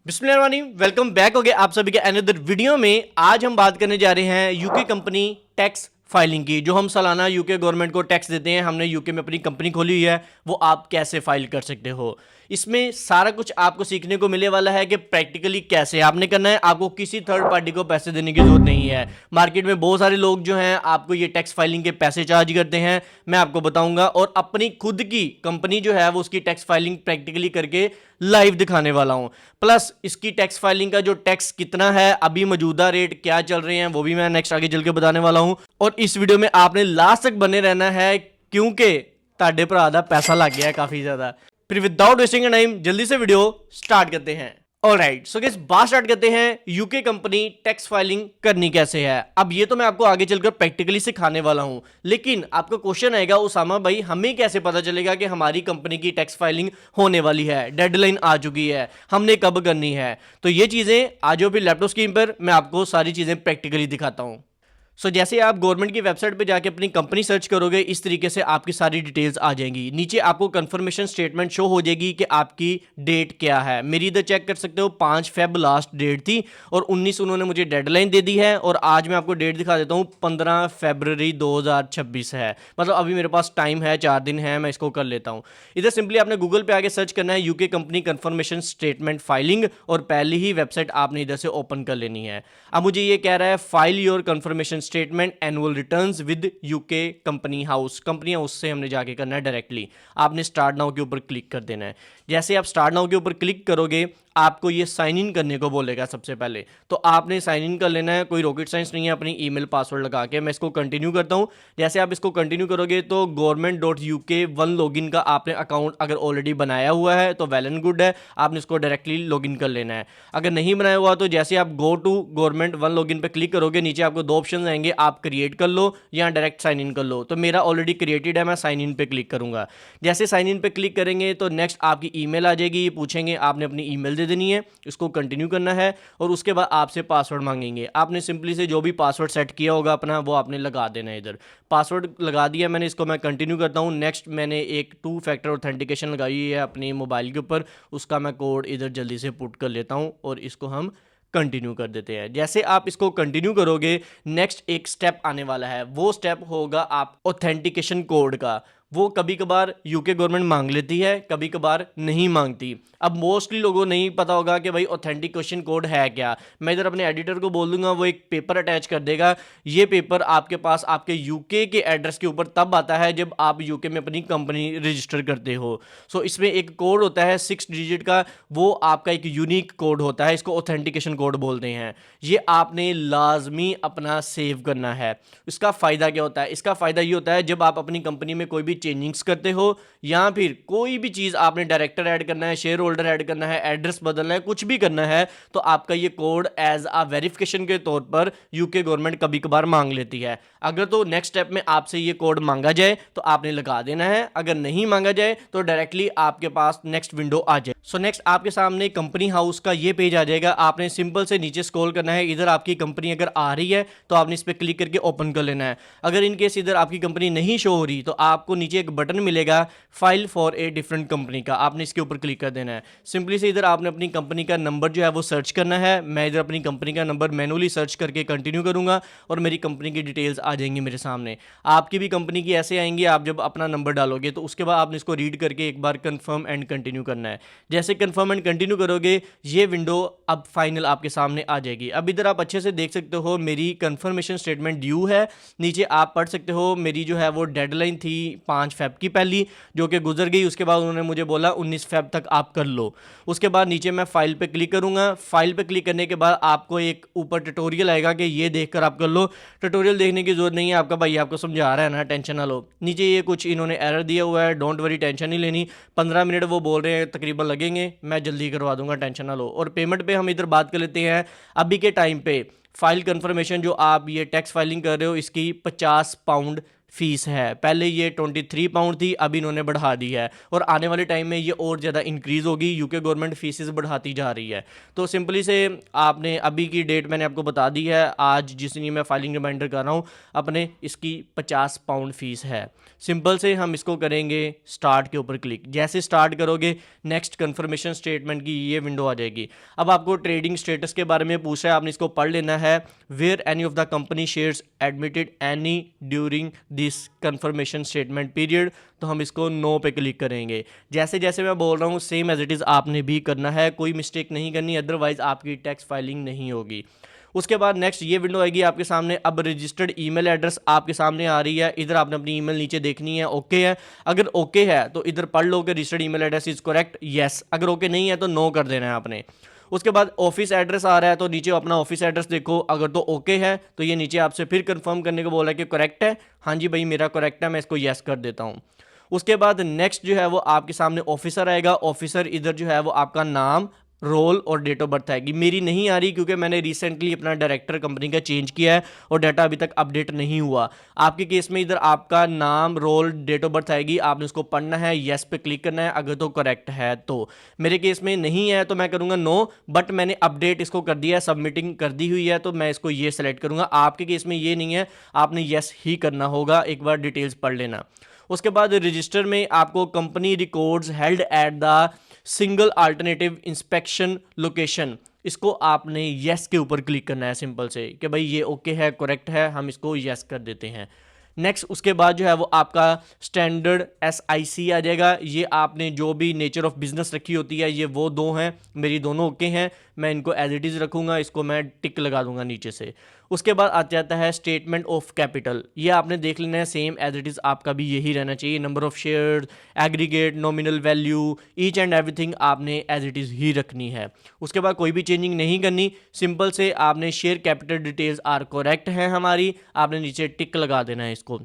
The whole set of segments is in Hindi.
बिस्मिल्लाहिर्रहमानिर्रहीम, वेलकम बैक हो गया आप सभी के अनदर वीडियो में। आज हम बात करने जा रहे हैं यूके कंपनी टैक्स फाइलिंग की। जो हम सालाना यूके गवर्नमेंट को टैक्स देते हैं, हमने यूके में अपनी कंपनी खोली हुई है, वो आप कैसे फाइल कर सकते हो। इसमें सारा कुछ आपको सीखने को मिलने वाला है कि प्रैक्टिकली कैसे आपने करना है। आपको किसी थर्ड पार्टी को पैसे देने की जरूरत नहीं है। मार्केट में बहुत सारे लोग जो हैं आपको ये टैक्स फाइलिंग के पैसे चार्ज करते हैं, मैं आपको बताऊंगा और अपनी खुद की कंपनी जो है वो उसकी टैक्स फाइलिंग प्रैक्टिकली करके लाइव दिखाने वाला हूं। प्लस इसकी टैक्स फाइलिंग का जो टैक्स कितना है, अभी मौजूदा रेट क्या चल रहे हैं, वो भी मैं नेक्स्ट आगे चल के बताने वाला हूं। और इस वीडियो में आपने लास्ट तक बने रहना है, क्योंकि ताडे भरा दा पैसा लग गया है काफी ज्यादा। फिर विदाउट वेस्टिंग टाइम जल्दी से वीडियो स्टार्ट करते हैं। ऑलराइट, सो गाइस बात स्टार्ट करते हैं। यूके कंपनी टैक्स फाइलिंग करनी कैसे है। अब ये तो मैं आपको आगे चलकर प्रैक्टिकली सिखाने वाला हूं, लेकिन आपका क्वेश्चन आएगा उसामा भाई, हमें कैसे पता चलेगा कि हमारी कंपनी की टैक्स फाइलिंग होने वाली है, डेडलाइन आ चुकी है, हमने कब करनी है। तो ये चीजें आ जाओ फिर लैपटॉप स्क्रीन पर, मैं आपको सारी चीजें प्रैक्टिकली दिखाता हूं। जैसे आप गवर्नमेंट की वेबसाइट पे जाके अपनी कंपनी सर्च करोगे, इस तरीके से आपकी सारी डिटेल्स आ जाएंगी। नीचे आपको कंफर्मेशन स्टेटमेंट शो हो जाएगी कि आपकी डेट क्या है। मेरी इधर चेक कर सकते हो 5 फेब लास्ट डेट थी और 19 उन्होंने मुझे डेडलाइन दे दी है। और आज मैं आपको डेट दिखा देता हूँ, 15 फरवरी 2026 है। मतलब अभी मेरे पास टाइम है, 4 दिन है, मैं इसको कर लेता हूँ। इधर सिंपली आपने गूगल पे आके सर्च करना है UK company confirmation statement filing, और पहली ही वेबसाइट आपने इधर से ओपन कर लेनी है। अब मुझे ये कह रहा है file your confirmation statement annual returns with UK company house से हमने जाके करना है डायरेक्टली। आपने स्टार्ट नाउ के ऊपर क्लिक कर देना है। जैसे आप स्टार्ट नाउ के ऊपर क्लिक करोगे, आपको ये साइन इन करने को बोलेगा सबसे पहले, तो आपने साइन इन कर लेना है। कोई रॉकेट साइंस नहीं है, अपनी ईमेल पासवर्ड लगा के। मैं इसको कंटिन्यू करता हूं। जैसे आप इसको कंटिन्यू करोगे तो government.uk1 लॉगिन का आपने अकाउंट अगर ऑलरेडी बनाया हुआ है तो वेल एंड गुड है, आपने इसको डायरेक्टली लॉगिन कर लेना है। अगर नहीं बनाया हुआ तो जैसे आप गो टू government1 लॉगिन पे क्लिक करोगे, नीचे आपको 2 ऑप्शन आएंगे, आप क्रिएट कर लो या डायरेक्ट साइन इन कर लो। तो मेरा ऑलरेडी क्रिएटेड है, मैं साइन इन पे क्लिक करूंगा। जैसे साइन इन पे क्लिक करेंगे तो नेक्स्ट आपकी ईमेल आ जाएगी, पूछेंगे, आपने अपनी ईमेल दे देनी है, इसको कंटिन्यू करना है और उसके बाद आपसे पासवर्ड मांगेंगे। आपने सिंपली से जो भी पासवर्ड सेट किया होगा अपना, वो आपने लगा देना है। इधर पासवर्ड लगा दिया मैंने, इसको मैं कंटिन्यू करता हूँ। नेक्स्ट मैंने एक 2 फैक्टर ऑथेंटिकेशन लगाई है अपनी मोबाइल के ऊपर, उसका मैं कोड इधर जल्दी से पुट कर लेता हूँ और इसको हम कंटिन्यू कर देते हैं। जैसे आप इसको कंटिन्यू करोगे, नेक्स्ट एक स्टेप आने वाला है। वो स्टेप होगा आप ऑथेंटिकेशन कोड का। वो कभी कभार यूके गवर्नमेंट मांग लेती है, कभी कभार नहीं मांगती। अब मोस्टली लोगों को नहीं पता होगा कि भाई ऑथेंटिकेशन कोड है क्या। मैं इधर अपने एडिटर को बोल दूंगा, वो एक पेपर अटैच कर देगा। ये पेपर आपके पास आपके यूके के एड्रेस के ऊपर तब आता है जब आप यूके में अपनी कंपनी रजिस्टर करते हो। इसमें एक कोड होता है 6 डिजिट का, वो आपका एक यूनिक कोड होता है, इसको ऑथेंटिकेशन कोड बोलते हैं। ये आपने लाजमी अपना सेव करना है। इसका फ़ायदा क्या होता है? इसका फ़ायदा ये होता है जब आप अपनी कंपनी में कोई भी चेंजिंग्स करते हो या फिर कोई भी चीज़ आपने डायरेक्टर ऐड करना है, शेयर होल्डर ऐड करना है, एड्रेस बदलना है, कुछ भी करना है, तो आपका ये कोड एज अ वेरिफिकेशन के तौर पर यूके गवर्नमेंट कभी कभार मांग लेती है। अगर तो नेक्स्ट स्टेप में आपसे ये कोड मांगा जाए तो आपने लगा देना है, अगर नहीं मांगा जाए तो डायरेक्टली आपके पास नेक्स्ट विंडो आ जाए। नेक्स्ट आपके सामने कंपनी हाउस का ये पेज आ जाएगा। आपने सिंपल से नीचे स्क्रॉल करना है। इधर आपकी कंपनी अगर आ रही है तो आपने इस पर क्लिक करके ओपन कर लेना है। अगर इनकेस इधर आपकी कंपनी नहीं शो हो रही तो आपको नीचे एक बटन मिलेगा file for a different company का, आपने इसके ऊपर क्लिक कर देना है। सिंपली से इधर आपने अपनी कंपनी का नंबर जो है वो सर्च करना है। मैं इधर अपनी कंपनी का नंबर मैनुअली सर्च करके कंटिन्यू करूंगा और मेरी कंपनी की डिटेल्स आ जाएंगी मेरे सामने। आपकी भी कंपनी की ऐसे आएंगी, आप जब अपना नंबर डालोगे तो उसके बाद आपने इसको रीड करके एक बार कंफर्म एंड कंटिन्यू करना है। जैसे कंफर्म एंड कंटिन्यू करोगे, ये विंडो अब फाइनल आपके सामने आ जाएगी। अब इधर आप अच्छे से देख सकते हो मेरी कंफर्मेशन स्टेटमेंट ड्यू है। नीचे आप पढ़ सकते हो मेरी जो है वो डेडलाइन थी 5 फेब की पहली, जो कि गुजर गई। उसके बाद उन्होंने मुझे बोला 19 फेब तक आप कर लो। उसके बाद नीचे मैं फाइल पे क्लिक करूंगा। फाइल पे क्लिक करने के बाद आपको एक ऊपर ट्यूटोरियल आएगा कि ये देखकर आप कर लो। ट्यूटोरियल देखने की जरूरत नहीं है, आपका भाई आपको समझा रहा है ना, टेंशन ना लो। नीचे ये कुछ इन्होंने एरर दिया हुआ है, डोंट वरी, टेंशन नहीं लेनी। 15 मिनट वो बोल रहे हैं तकरीबन लगेंगे, मैं जल्दी करवा दूंगा, टेंशन ना लो। और पेमेंट पे हम इधर बात कर लेते हैं। अभी के टाइम पे फाइल कंफर्मेशन जो आप ये टैक्स फाइलिंग कर रहे हो, इसकी £50 फीस है। पहले ये 23 पाउंड थी, अब इन्होंने बढ़ा दी है और आने वाले टाइम में ये और ज़्यादा इंक्रीज़ होगी। यूके गवर्नमेंट फीसेस बढ़ाती जा रही है। तो सिंपली से आपने अभी की डेट मैंने आपको बता दी है, आज जिस दिन मैं फाइलिंग रिमाइंडर कर रहा हूँ अपने, इसकी 50 पाउंड फीस है। सिंपल से हम इसको करेंगे स्टार्ट के ऊपर क्लिक। जैसे स्टार्ट करोगे नेक्स्ट कन्फर्मेशन स्टेटमेंट की ये विंडो आ जाएगी। अब आपको ट्रेडिंग स्टेटस के बारे में पूछ रहा है, आपने इसको पढ़ लेना है। Were any of the company shares admitted any during this confirmation statement period, तो हम इसको नो पे क्लिक करेंगे। जैसे जैसे मैं बोल रहा हूँ सेम एज इट इज़ आपने भी करना है, कोई मिस्टेक नहीं करनी, अदरवाइज आपकी टैक्स फाइलिंग नहीं होगी। उसके बाद नेक्स्ट ये विंडो आएगी आपके सामने। अब रजिस्टर्ड ईमेल एड्रेस आपके सामने आ रही है, इधर आपने अपनी ईमेल नीचे देखनी है। ओके है, अगर ओके है तो इधर पढ़ लो कि registered email address is correct, yes. अगर ओके नहीं है तो नो कर देना है आपने। उसके बाद ऑफिस एड्रेस आ रहा है, तो नीचे अपना ऑफिस एड्रेस देखो, अगर तो ओके है तो ये नीचे आपसे फिर कंफर्म करने को बोला है कि करेक्ट है। हाँ जी भाई मेरा करेक्ट है, मैं इसको यस कर देता हूँ। उसके बाद नेक्स्ट जो है वो आपके सामने ऑफिसर आएगा। ऑफिसर इधर जो है वो आपका नाम, रोल और डेट ऑफ बर्थ आएगी। मेरी नहीं आ रही क्योंकि मैंने रिसेंटली अपना डायरेक्टर कंपनी का चेंज किया है और डाटा अभी तक अपडेट नहीं हुआ। आपके केस में इधर आपका नाम, रोल, डेट ऑफ बर्थ आएगी, आपने उसको पढ़ना है, येस पे क्लिक करना है अगर तो करेक्ट है तो। मेरे केस में नहीं है तो मैं करूँगा नो, बट मैंने अपडेट इसको कर दिया है, सबमिटिंग कर दी हुई है, तो मैं इसको ये सेलेक्ट करूँगा। आपके केस में ये नहीं है, आपने येस ही करना होगा। एक बार डिटेल्स पढ़ लेना। उसके बाद रजिस्टर में आपको company records held at the single alternative inspection location, इसको आपने येस के ऊपर क्लिक करना है सिंपल से कि भाई ये ओके है, करेक्ट है, हम इसको येस कर देते हैं। नेक्स्ट उसके बाद जो है वो आपका स्टैंडर्ड SIC आ जाएगा। ये आपने जो भी नेचर ऑफ बिजनेस रखी होती है, ये वो दो हैं, मेरी दोनों ओके हैं, मैं इनको एज इट इज़ रखूँगा, इसको मैं टिक लगा दूंगा नीचे से। उसके बाद आ जाता है स्टेटमेंट ऑफ कैपिटल। ये आपने देख लेना है, सेम एज इट इज़ आपका भी यही रहना चाहिए। Number of shares, aggregate, nominal value, each and everything आपने एज इट इज़ ही रखनी है। उसके बाद कोई भी चेंजिंग नहीं करनी, सिंपल से आपने share capital details are correct है हमारी, आपने नीचे टिक लगा देना है इसको।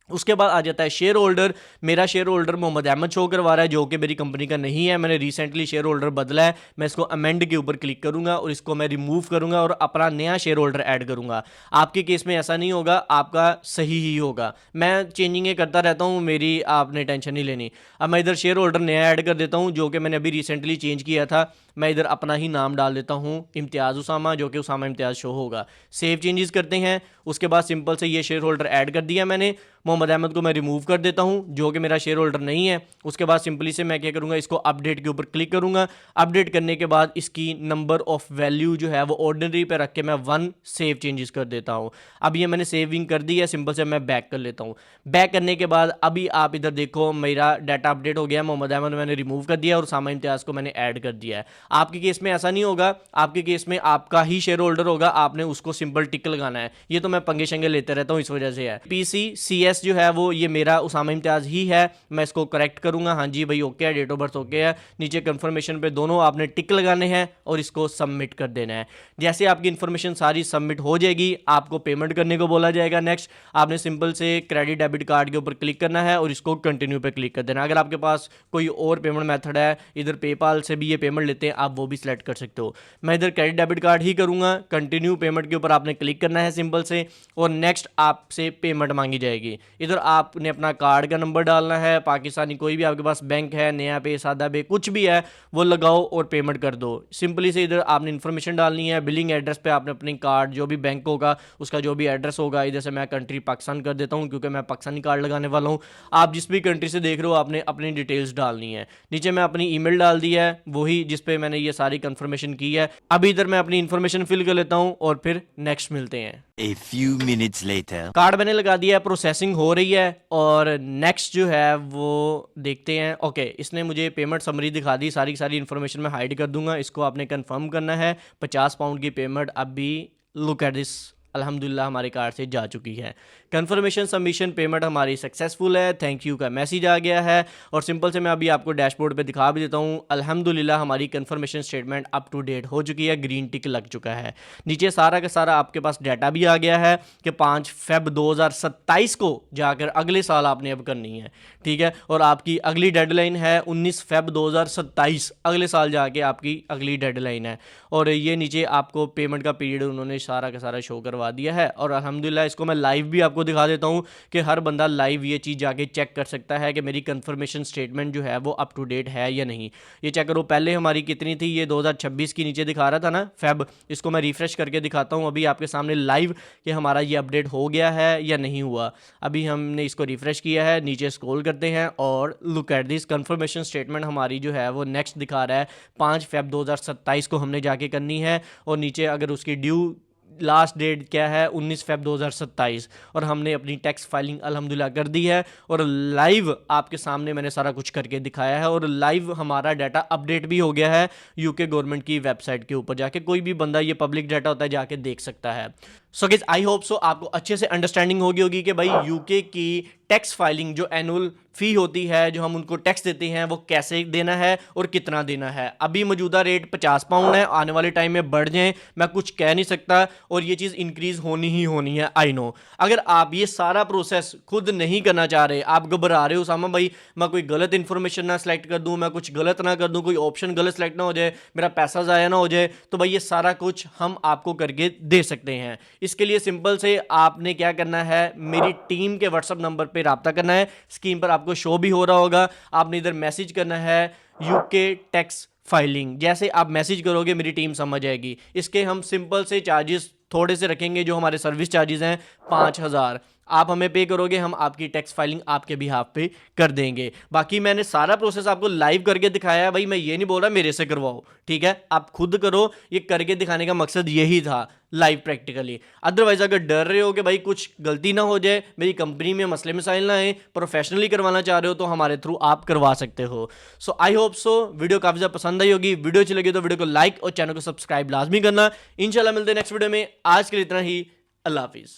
उसके बाद आ जाता है शेयर होल्डर। मेरा shareholder Mohammad Ahmed show करवा रहा है, जो कि मेरी कंपनी का नहीं है, मैंने रिसेंटली शेयर होल्डर बदला है। मैं इसको अमेंड के ऊपर क्लिक करूंगा और इसको मैं रिमूव करूंगा और अपना नया शेयर होल्डर ऐड करूंगा। आपके केस में ऐसा नहीं होगा, आपका सही ही होगा। मैं चेंजिंग करता रहता हूँ, मेरी आपने टेंशन नहीं लेनी। अब मैं इधर शेयर होल्डर नया ऐड कर देता हूँ, जो कि मैंने अभी रिसेंटली चेंज किया था। मैं इधर अपना ही नाम डाल देता हूँ, इम्तियाज़ उसामा, जो कि उसामा इम्तियाज़ शो होगा। सेव चेंजेस करते हैं। उसके बाद सिंपल से ये शेयर होल्डर ऐड कर दिया मैंने। मोहम्मद अहमद को मैं रिमूव कर देता हूँ, जो कि मेरा शेयर होल्डर नहीं है। उसके बाद सिंपली से मैं क्या करूँगा, इसको अपडेट के ऊपर क्लिक करूँगा। अपडेट करने के बाद इसकी नंबर ऑफ वैल्यू जो है वो ऑर्डिनरी पे रख के मैं 1 सेव चेंजेस कर देता हूँ। अब ये मैंने सेविंग कर दी है, सिंपल से मैं बैक कर लेता हूँ। बैक करने के बाद अभी आप इधर देखो मेरा डाटा अपडेट हो गया। मोहम्मद अहमद मैंने रिमूव कर दिया और उसामा इम्तियाज़ को मैंने ऐड कर दिया है। आपके केस में ऐसा नहीं होगा, आपके केस में आपका ही शेयर होल्डर होगा, आपने उसको सिंपल टिक लगाना है। ये तो मैं पंगे शंगे लेते रहता हूँ, इस वजह से है। PCCS जो है वो ये मेरा उसामा इम्तियाज़ ही है, मैं इसको करेक्ट करूंगा। हाँ जी भाई ओके है, डेट ऑफ बर्थ ओके है। नीचे कंफर्मेशन पे दोनों आपने टिक लगाने हैं और इसको सबमिट कर देना है। जैसे आपकी इन्फॉर्मेशन सारी सबमिट हो जाएगी, आपको पेमेंट करने को बोला जाएगा। नेक्स्ट आपने सिंपल से क्रेडिट डेबिट कार्ड के ऊपर क्लिक करना है और इसको कंटिन्यू पे क्लिक कर देना। अगर आपके पास कोई और पेमेंट मेथड है, इधर पेपाल से भी ये पेमेंट लेते हैं, आप वो भी सिलेक्ट कर सकते हो। मैं इधर क्रेडिट डेबिट कार्ड ही करूंगा। कंटिन्यू पेमेंट के ऊपर आपने क्लिक करना है सिंपल से, और नेक्स्ट आपसे पेमेंट मांगी जाएगी। इधर आपने अपना कार्ड का नंबर डालना है, पाकिस्तानी कोई भी आपके पास बैंक है, नया पे, सादा पे, कुछ भी है वो लगाओ और पेमेंट कर दो। सिंपली से इधर आपने इन्फॉर्मेशन डालनी है। बिलिंग एड्रेस पे आपने अपनी कार्ड जो भी बैंक होगा उसका जो भी एड्रेस होगा, इधर से मैं कंट्री पाकिस्तान कर देता हूँ क्योंकि मैं पाकिस्तानी कार्ड लगाने वाला हूँ। आप जिस भी कंट्री से देख रहे हो आपने अपनी डिटेल्स डालनी है। नीचे मैं अपनी ईमेल डाल दी है, वही जिस पे मैंने ये सारी कंफर्मेशन की है। अभी इधर मैं अपनी इन्फॉर्मेशन फिल कर लेता हूँ और फिर नेक्स्ट मिलते हैं। A few minutes later. Card मैंने लगा दिया है, प्रोसेसिंग हो रही है और नेक्स्ट जो है वो देखते हैं। ओके, इसने मुझे पेमेंट समरी दिखा दी, सारी सारी इन्फॉर्मेशन मैं हाइड कर दूंगा। इसको आपने कंफर्म करना है। 50 पाउंड की पेमेंट अभी, लुक एट दिस, अल्हम्दुलिल्लाह हमारे कार्ड से जा चुकी है। कंफर्मेशन सबमिशन पेमेंट हमारी सक्सेसफुल है, थैंक यू का मैसेज आ गया है। और सिंपल से मैं अभी आपको डैशबोर्ड पे दिखा भी देता हूँ। अल्हम्दुलिल्लाह हमारी confirmation statement up to date हो चुकी है, ग्रीन टिक लग चुका है। नीचे सारा का सारा आपके पास डाटा भी आ गया है कि 5 फेब 2027 को जाकर अगले साल आपने अब करनी है, ठीक है। और आपकी अगली डेडलाइन है 19 फेब 2027, अगले साल जाके आपकी अगली डेडलाइन है। और ये नीचे आपको पेमेंट का पीरियड उन्होंने सारा का सारा शो करवा करवा दिया है और अल्हम्दुलिल्लाह इसको मैं लाइव भी आपको दिखा देता हूँ कि हर बंदा लाइव ये चीज़ जाके चेक कर सकता है कि मेरी कंफर्मेशन स्टेटमेंट जो है वो अप टू डेट है या नहीं। ये चेक करो, पहले हमारी कितनी थी, ये 2026 की नीचे दिखा रहा था ना फेब। इसको मैं रिफ्रेश करके दिखाता हूँ अभी आपके सामने लाइव कि हमारा ये अपडेट हो गया है या नहीं हुआ। अभी हमने इसको रिफ्रेश किया है, नीचे स्क्रॉल करते हैं और look at this confirmation statement हमारी जो है वो नेक्स्ट दिखा रहा है 5 फेब 2027 को हमने जाके करनी है। और नीचे अगर उसकी ड्यू लास्ट डेट क्या है 19 फेब 2027 और हमने अपनी टैक्स फाइलिंग अल्हम्दुलिल्लाह कर दी है और लाइव आपके सामने मैंने सारा कुछ करके दिखाया है और लाइव हमारा डाटा अपडेट भी हो गया है यूके गवर्नमेंट की वेबसाइट के ऊपर जाके। कोई भी बंदा, ये पब्लिक डाटा होता है, जाके देख सकता है। So guys I hope so आपको अच्छे से अंडरस्टैंडिंग होगी कि भाई यूके की टैक्स फाइलिंग जो एनुअल फ़ी होती है, जो हम उनको टैक्स देते हैं, वो कैसे देना है और कितना देना है। अभी मौजूदा रेट 50 पाउंड है, आने वाले टाइम में बढ़ जाए मैं कुछ कह नहीं सकता और ये चीज़ इंक्रीज़ होनी ही होनी है, आई नो। अगर आप ये सारा प्रोसेस खुद नहीं करना चाह रहे, आप घबरा रहे हो उसामा भाई मैं कोई गलत इन्फॉर्मेशन ना सेलेक्ट कर दूँ, मैं कुछ गलत ना कर दूँ, कोई ऑप्शन गलत सेलेक्ट ना हो जाए, मेरा पैसा ज़ाया ना हो जाए, तो भाई ये सारा कुछ हम आपको करके दे सकते हैं। इसके लिए सिंपल से आपने क्या करना है, मेरी टीम के व्हाट्सएप नंबर पे राब्ता करना है, स्क्रीन पर आपको शो भी हो रहा होगा। आपने इधर मैसेज करना है यूके टैक्स फाइलिंग, जैसे आप मैसेज करोगे मेरी टीम समझ जाएगी। इसके हम सिंपल से चार्जेस थोड़े से रखेंगे, जो हमारे सर्विस चार्जेस हैं 5000 आप हमें पे करोगे, हम आपकी टैक्स फाइलिंग आपके बिहाफ पे कर देंगे। बाकी मैंने सारा प्रोसेस आपको लाइव करके दिखाया है भाई, मैं ये नहीं बोल रहा मेरे से करवाओ, ठीक है, आप खुद करो। ये करके दिखाने का मकसद यही था लाइव प्रैक्टिकली। अदरवाइज अगर डर रहे हो कि भाई कुछ गलती ना हो जाए, मेरी कंपनी में मसले मसाइल ना आए, प्रोफेशनली करवाना चाह रहे हो तो हमारे थ्रू आप करवा सकते हो। सो आई होप सो वीडियो काफ़ी ज़्यादा पसंद आई होगी। वीडियो अच्छी लगी तो वीडियो को लाइक और चैनल को सब्सक्राइब लाजमी करना। इंशाल्लाह मिलते हैं नेक्स्ट वीडियो में। आज के लिए इतना ही, अल्लाह हाफिज़।